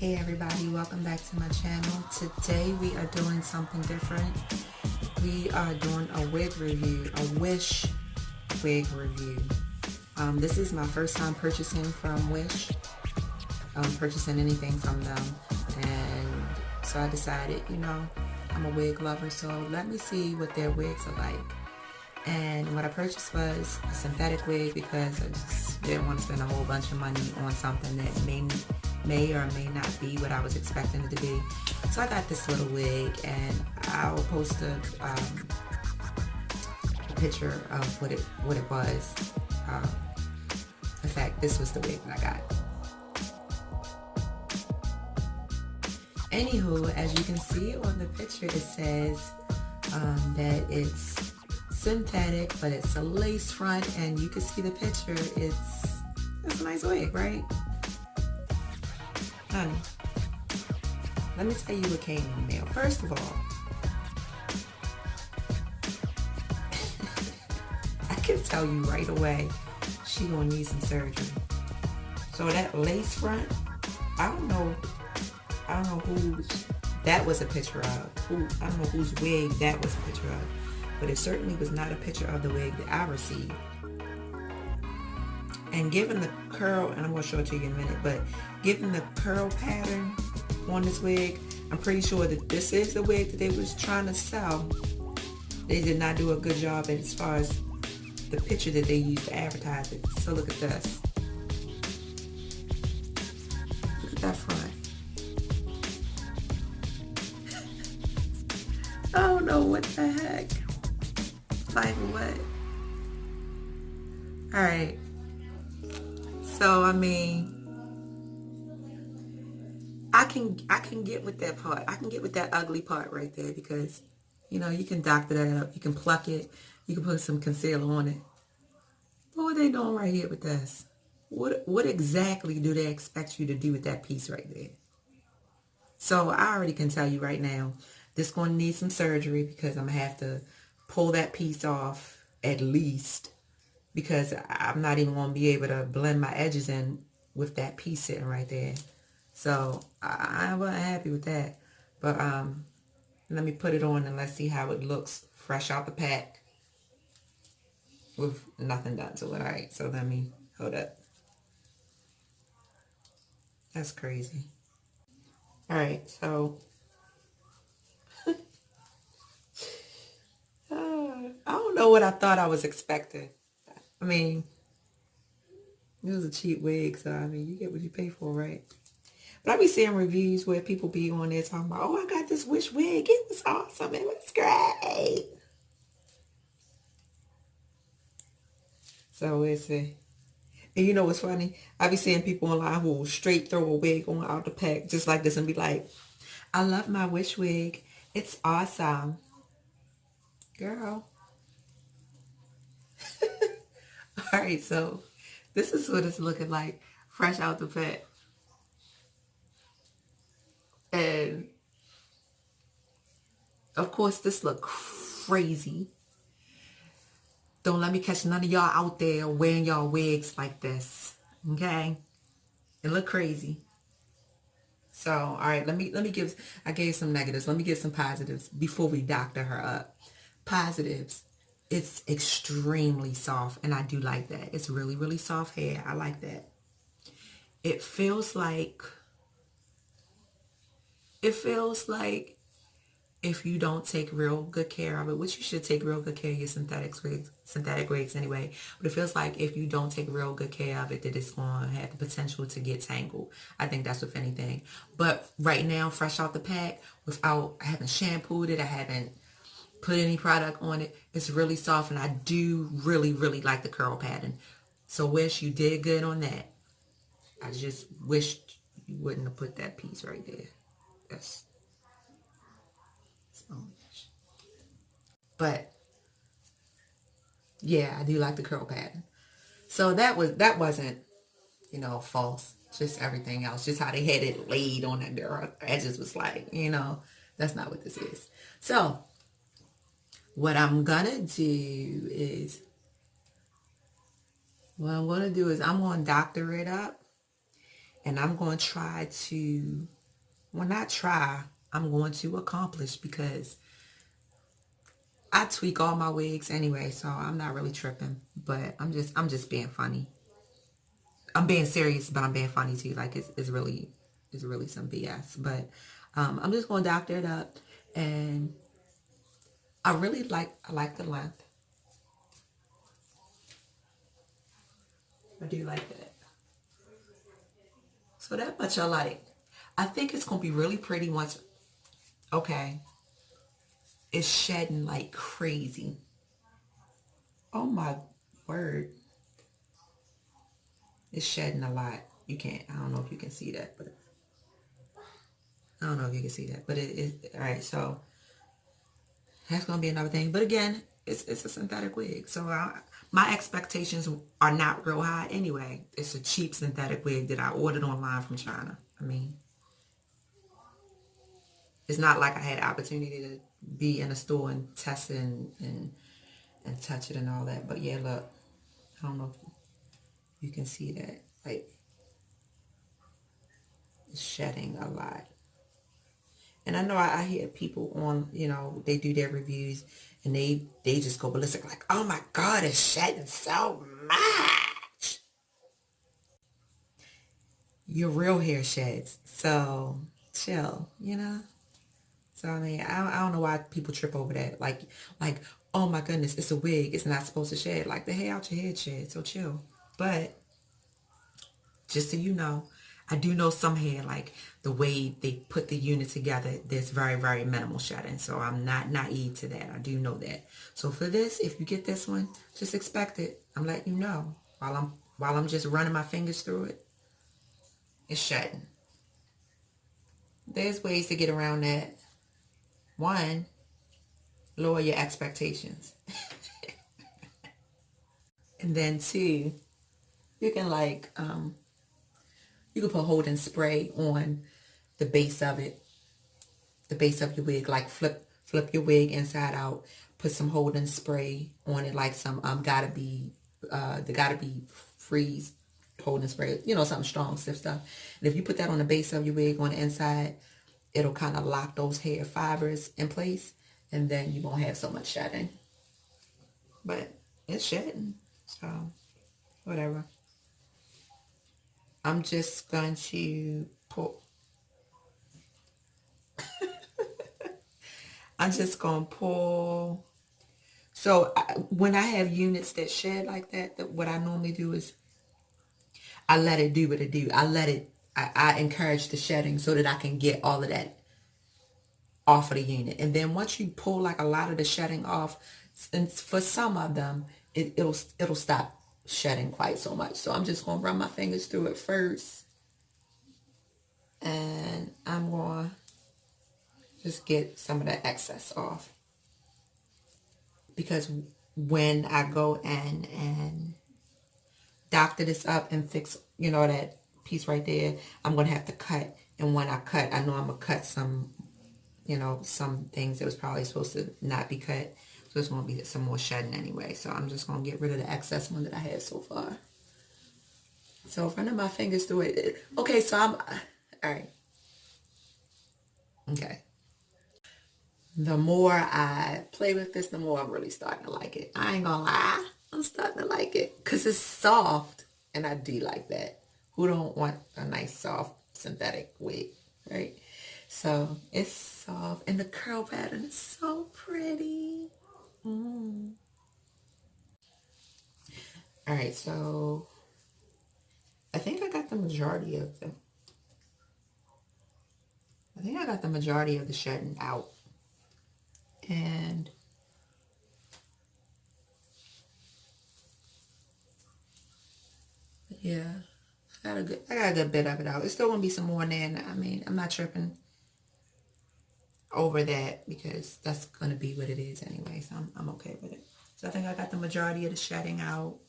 Hey everybody, welcome back to my channel. Today we are doing something different. We are doing a wig review, a Wish wig review. This is my first time purchasing from Wish, purchasing anything from them. And so I decided, I'm a wig lover, so let me see what their wigs are like. And what I purchased was a synthetic wig because I just didn't want to spend a whole bunch of money on something that may or may not be what I was expecting it to be. So I got this little wig, and I'll post a picture of what it was. In fact, this was the wig that I got. Anywho, as you can see on the picture, it says that it's synthetic, but it's a lace front, and you can see the picture. It's a nice wig, right? Honey, let me tell you what came in the mail. First of all, I can tell you right away, she gonna need some surgery. So that lace front, I don't know whose that was a picture of. I don't know whose wig that was a picture of, but it certainly was not a picture of the wig that I received. And given the curl, and I'm going to show it to you in a minute, but given the curl pattern on this wig, I'm pretty sure that this is the wig that they was trying to sell. They did not do a good job as far as the picture that they used to advertise it. So look at this. Look at that front. I don't know what the heck. Like what? Alright. So I mean, I can get with that part. I can get with that ugly part right there because, you can doctor that up. You can pluck it. You can put some concealer on it. But what they doing right here with this? What exactly do they expect you to do with that piece right there? So I already can tell you right now, this is going to need some surgery because I'm going to have to pull that piece off at least, because I'm not even going to be able to blend my edges in with that piece sitting right there. So I wasn't happy with that. But let me put it on and let's see how it looks fresh out the pack with nothing done to it. Alright, so let me, hold up. That's crazy. Alright, so I don't know what I thought I was expecting. I mean, it was a cheap wig, so I mean, you get what you pay for, right? But I be seeing reviews where people be on there talking about, oh, I got this Wish wig. It was awesome. It was great. So it's and you know what's funny? I be seeing people online who will straight throw a wig on out the pack just like this and be like, I love my Wish wig. It's awesome. Girl. All right, so this is what it's looking like fresh out the pack. And of course, this look crazy. Don't let me catch none of y'all out there wearing y'all wigs like this. Okay? It look crazy. So, all right, let me give, I gave some negatives. Let me give some positives before we doctor her up. Positives. It's extremely soft, and I do like that. It's really, really soft hair. I like that. It feels like if you don't take real good care of it, which you should take real good care of your synthetic wigs anyway, but it feels like if you don't take real good care of it, that it's going to have the potential to get tangled. I think that's with anything. But right now, fresh out the pack, I haven't shampooed it, I haven't put any product on it, it's really soft, and I do really, really like the curl pattern. So Wish, you did good on that. I just wished you wouldn't have put that piece right there. That's But yeah, I do like the curl pattern. So that wasn't, false. Just everything else. Just how they had it laid on that girl. I just was like, that's not what this is. So what I'm gonna do is I'm gonna doctor it up, And I'm going to try to, well, not try, I'm going to accomplish, because I tweak all my wigs anyway, so I'm not really tripping. But I'm just being funny. I'm being serious, but I'm being funny too. Like it's really some BS. But I'm just going to doctor it up, and I like the length. I do like that. So that much I like. I think it's going to be really pretty once, okay, it's shedding like crazy. Oh my word. It's shedding a lot. You can't, I don't know if you can see that, but I don't know if you can see that, but all right, so that's going to be another thing. But again, it's a synthetic wig. So my expectations are not real high anyway. It's a cheap synthetic wig that I ordered online from China. I mean, it's not like I had opportunity to be in a store and test it and touch it and all that. But yeah, look, I don't know if you can see that. Like, it's shedding a lot. And I know I hear people on, they do their reviews and they just go ballistic like, oh my God, it's shedding so much. Your real hair sheds. So chill, So I mean, I don't know why people trip over that. Like, oh my goodness, it's a wig. It's not supposed to shed. Like, the hair out your head shed. So chill. But just so you know, I do know some hair, like the way they put the unit together, there's very, very minimal shedding. So I'm not naive to that. I do know that. So for this, if you get this one, just expect it. I'm letting you know while I'm just running my fingers through it. It's shedding. There's ways to get around that. One, lower your expectations. And then two, you can you can put holding spray on the base of it, the base of your wig, like flip your wig inside out, put some holding spray on it, like some gotta be freeze holding spray, something strong, stiff stuff. And if you put that on the base of your wig on the inside, it'll kind of lock those hair fibers in place, and then you won't have so much shedding. But it's shedding, so whatever. I'm just going to pull. I'm just going to pull. So when I have units that shed like that, what I normally do is I let it do what it do. I encourage the shedding so that I can get all of that off of the unit. And then once you pull like a lot of the shedding off, and for some of them, it'll stop shedding quite so much. So I'm just going to run my fingers through it first. And I'm going to just get some of the excess off. Because when I go in and doctor this up and fix, that piece right there, I'm going to have to cut. And when I cut, I know I'm going to cut some, some things that was probably supposed to not be cut. So it's going to be some more shedding anyway. So I'm just going to get rid of the excess one that I had so far. So running my fingers through it. Okay, so all right. Okay. The more I play with this, the more I'm really starting to like it. I ain't gonna lie. I'm starting to like it because it's soft, and I do like that. Who don't want a nice soft synthetic wig, right? So it's soft, and the curl pattern is so pretty. All right, so I think I got the majority of the shedding out. And yeah, I got a good bit of it out. It's still gonna be some more in there. And I mean, I'm not tripping over that because that's gonna be what it is anyway. So I'm okay with it. So I think I got the majority of the shedding out.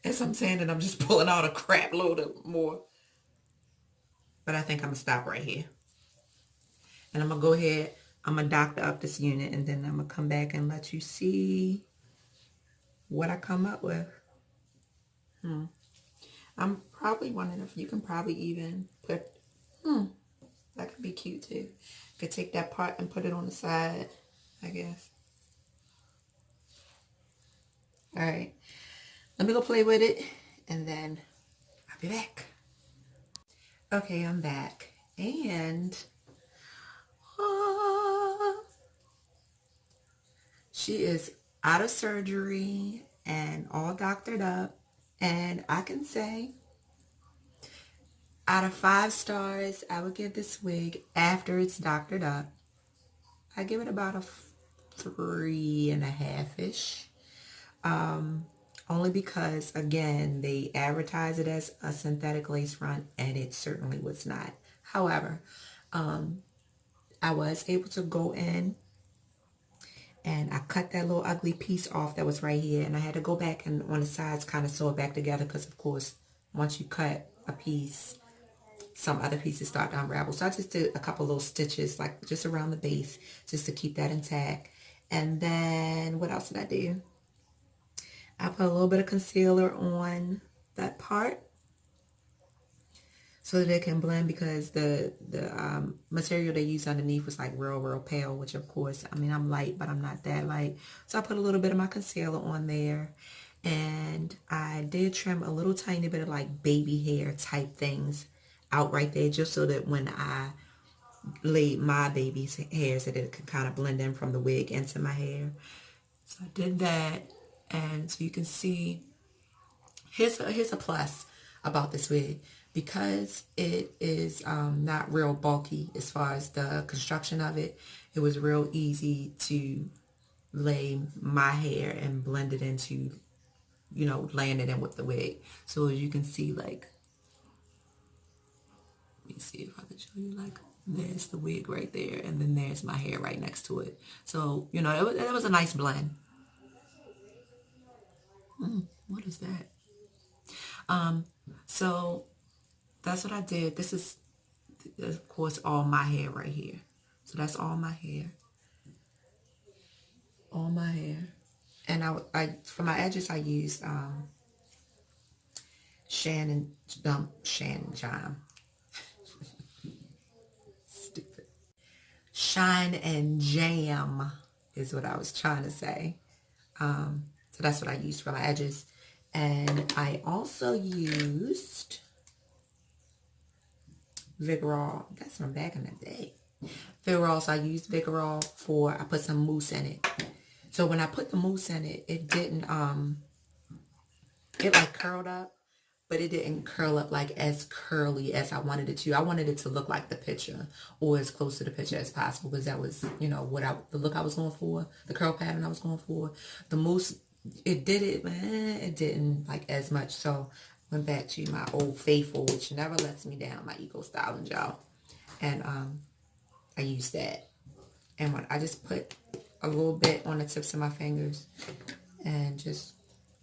As I'm saying that, I'm just pulling out a crap load of more. But I think I'm gonna stop right here. And I'm going to go ahead, I'm going to doctor up this unit, and then I'm going to come back and let you see what I come up with. I'm probably wondering if you can probably even put, that could be cute too. You could take that part and put it on the side, I guess. All right, let me go play with it and then I'll be back. Okay, I'm back. And she is out of surgery and all doctored up. And I can say, out of 5 stars, I would give this wig, after it's doctored up, I give it about a 3.5-ish. Only because, again, they advertise it as a synthetic lace front, and it certainly was not. However, I was able to go in and I cut that little ugly piece off that was right here, and I had to go back and on the sides kind of sew it back together because, of course, once you cut a piece, some other pieces start to unravel. So I just did a couple little stitches, like just around the base, just to keep that intact. And then what else did I do? I put a little bit of concealer on that part so that it can blend, because the material they used underneath was like real pale, which of course, I mean, I'm light, but I'm not that light. So I put a little bit of my concealer on there, and I did trim a little tiny bit of like baby hair type things out right there, just so that when I laid my baby's hair, so that it could kind of blend in from the wig into my hair. So I did that, and so you can see, here's a plus about this wig. Because it is not real bulky as far as the construction of it, it was real easy to lay my hair and blend it into, you know, laying it in with the wig. So as you can see, like, let me see if I can show you, like, there's the wig right there, and then there's my hair right next to it. So, you know, it was a nice blend. What is that? So that's what I did. This is, of course, all my hair right here. So that's all my hair. All my hair. And I for my edges, I used Shine Stupid. Shine and Jam is what I was trying to say. So that's what I used for my edges. And I also used Vigorol. That's from back in the day. Vigorol, so I used Vigorol I put some mousse in it. So when I put the mousse in it, it didn't, it like curled up, but it didn't curl up like as curly as I wanted it to. I wanted it to look like the picture, or as close to the picture as possible, because that was, you know, the look I was going for, the curl pattern I was going for. The mousse, it did it, it didn't like as much. So went back to my old faithful, which never lets me down, my Eco Styling Gel. And I used that. And when I just put a little bit on the tips of my fingers and just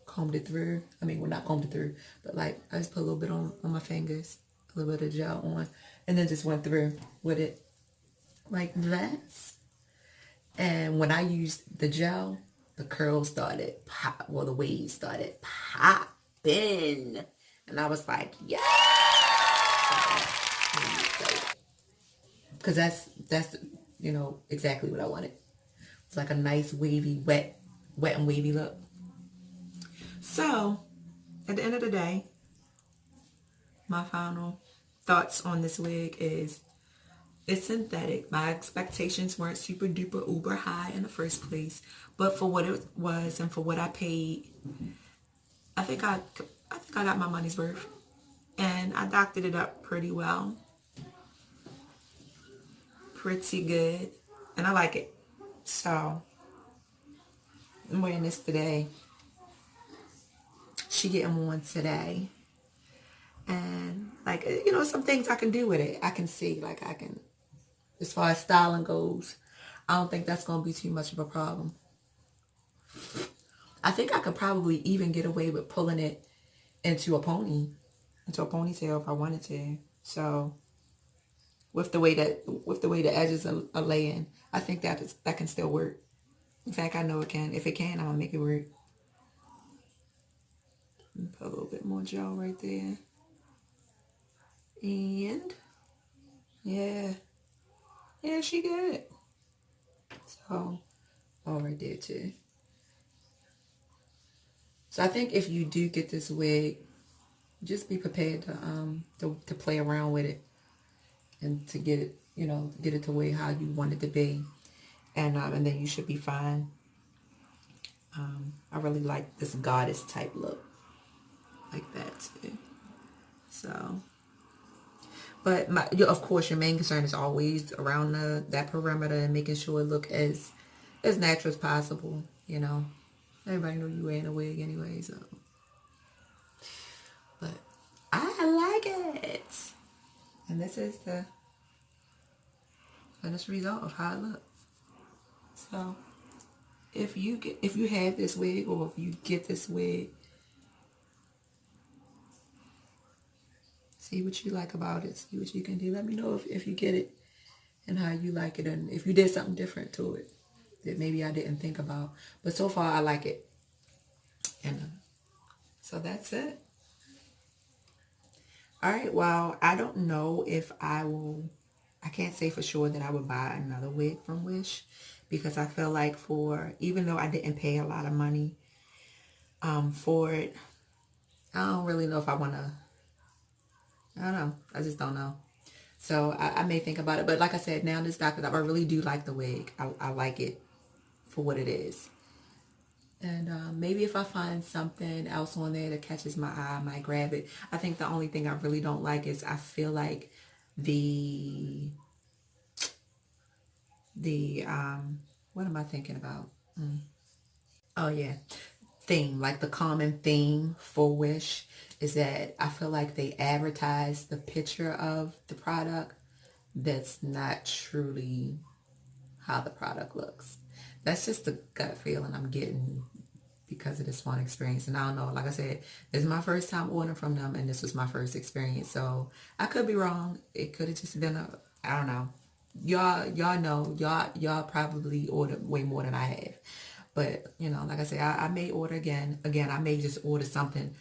combed it through. I mean, well, not combed it through, but like I just put a little bit on my fingers, a little bit of gel on, and then just went through with it like that. And when I used the gel, the curls started the waves started popping. And I was like, yeah. Because that's, you know, exactly what I wanted. It's like a nice wavy, wet and wavy look. So, at the end of the day, my final thoughts on this wig is, it's synthetic. My expectations weren't super duper uber high in the first place, but for what it was and for what I paid, I think I got my money's worth, and I doctored it up pretty well, pretty good, and I like it. So I'm wearing this today. She getting one today, and like, you know, some things I can do with it. I can see, like, I can, as far as styling goes, I don't think that's gonna be too much of a problem. I think I could probably even get away with pulling it into a ponytail if I wanted to. So with the way the edges are laying, I think that can still work. In fact, I know it can. If it can, I'm gonna make it work. Put a little bit more gel right there. And yeah, she good. So, all right there too. So I think if you do get this wig, just be prepared to play around with it and to get it, get it to way how you want it to be, and then you should be fine. I really like this goddess type look, like that too. So, but of course, your main concern is always around that perimeter and making sure it look as natural as possible. Everybody know you wearing a wig anyway, so. But I like it, and this is the finished result of how it looks. So, if you have this wig, or if you get this wig, see what you like about it. See what you can do. Let me know if you get it and how you like it, and if you did something different to it that maybe I didn't think about. But so far, I like it. And so that's it. All right. Well, I don't know if I will. I can't say for sure that I would buy another wig from Wish, because I feel like even though I didn't pay a lot of money for it, I don't really know if I want to. I don't know. I just don't know. So I may think about it. But like I said, now this Dr. Dove, I really do like the wig. I like it for what it is. And maybe if I find something else on there that catches my eye, I might grab it. I think the only thing I really don't like is I feel like the what am I thinking about? Oh yeah, theme, like the common theme for Wish is that I feel like they advertise the picture of the product that's not truly how the product looks. That's just the gut feeling I'm getting because of this one experience. And I don't know, like I said, this is my first time ordering from them, and this was my first experience. So I could be wrong. It could have just been I don't know. Y'all know, y'all probably ordered way more than I have. But, like I said, I may order again. Again, I may just order something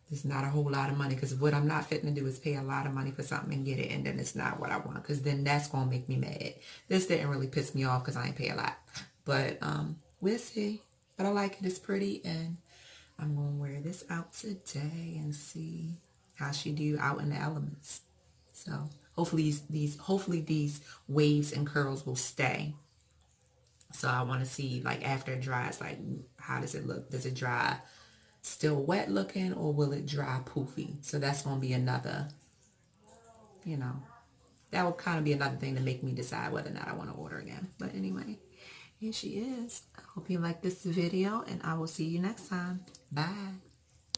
that's not a whole lot of money, because what I'm not fitting to do is pay a lot of money for something and get it, and then it's not what I want, because then that's going to make me mad. This didn't really piss me off because I ain't pay a lot. But we'll see. But I like it. It's pretty, and I'm going to wear this out today and see how she do out in the elements. So hopefully these waves and curls will stay. So I want to see, like, after it dries, like, how does it look? Does it dry still wet looking, or will it dry poofy? So that's going to be another, that will kind of be another thing to make me decide whether or not I want to order again. But anyway, here she is. I hope you like this video, and I will see you next time. Bye.